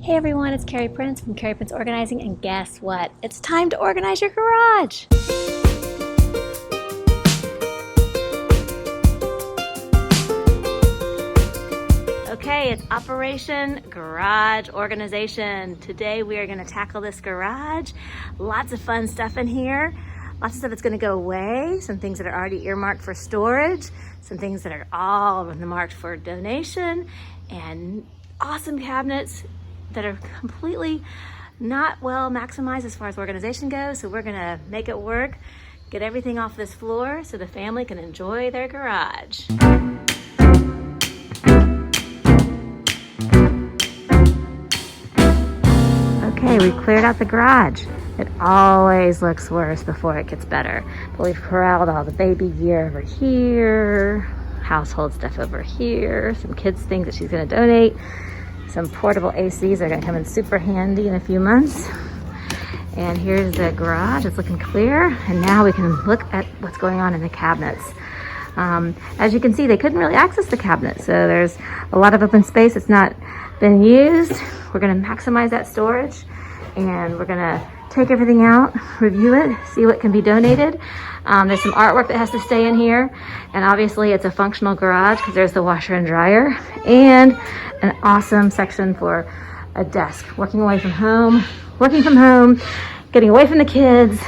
Hey everyone, it's Cary Prince from Cary Prince Organizing, and guess what? It's time to organize your garage! Okay, it's Operation Garage Organization. Today we are going to tackle this garage. Lots of fun stuff in here. Lots of stuff that's going to go away. Some things that are already earmarked for storage. Some things that are all marked for donation. And awesome cabinets that are completely not well maximized as far as organization goes. So we're going to make it work. Get everything off this floor so the family can enjoy their garage. Okay, we've cleared out the garage. It always looks worse before it gets better. But we've corralled all the baby gear over here, household stuff over here, some kids' things that she's gonna donate, some portable ACs that are gonna come in super handy in a few months. And here's the garage, it's looking clear. And now we can look at what's going on in the cabinets. As you can see, they couldn't really access the cabinet. So there's a lot of open space that's not been used. We're gonna maximize that storage and we're gonna take everything out, review it, see what can be donated. There's some artwork that has to stay in here. And obviously it's a functional garage because there's the washer and dryer and an awesome section for a desk. Working from home, getting away from the kids,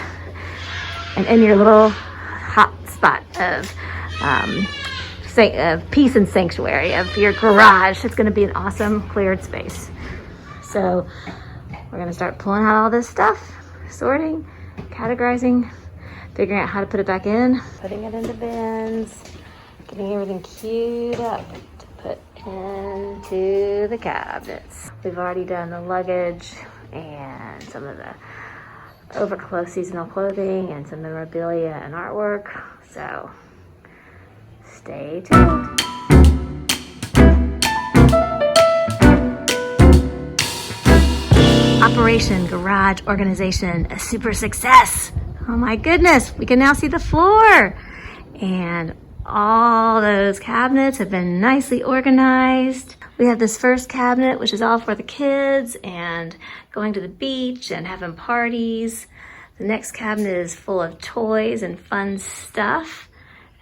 and in your little hot spot of peace and sanctuary of your garage. It's gonna be an awesome cleared space. So we're gonna start pulling out all this stuff, sorting, categorizing, figuring out how to put it back in, putting it into bins, getting everything queued up to put into the cabinets. We've already done the luggage and some of the overflow seasonal clothing and some memorabilia and artwork. So stay tuned. Operation Garage Organization, a super success. Oh my goodness, we can now see the floor. And all those cabinets have been nicely organized. We have this first cabinet, which is all for the kids and going to the beach and having parties. The next cabinet is full of toys and fun stuff,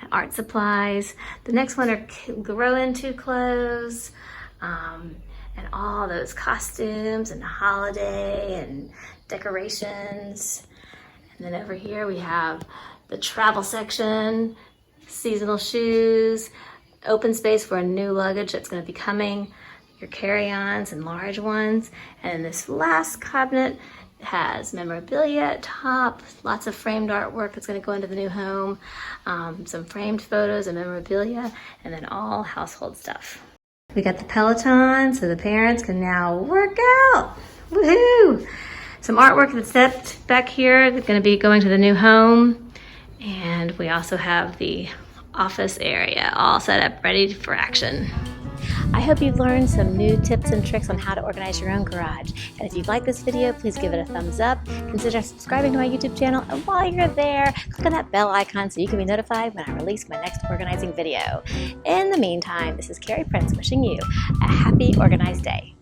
and art supplies. The next one are grow into clothes, and all those costumes and holiday and decorations. And then over here we have the travel section, seasonal shoes, open space for a new luggage that's going to be coming, your carry-ons and large ones. And this last cabinet has memorabilia at top, lots of framed artwork that's going to go into the new home, some framed photos and memorabilia, and then all household stuff. We got the Peloton, so the parents can now work out. Woohoo! Some artwork that's set back here that's going to be going to the new home. And we also have the office area all set up, ready for action. I hope you've learned some new tips and tricks on how to organize your own garage. And if you like this video, please give it a thumbs up. Consider subscribing to my YouTube channel. And while you're there, click on that bell icon so you can be notified when I release my next organizing video. In the meantime, this is Cary Prince wishing you a happy, organized day.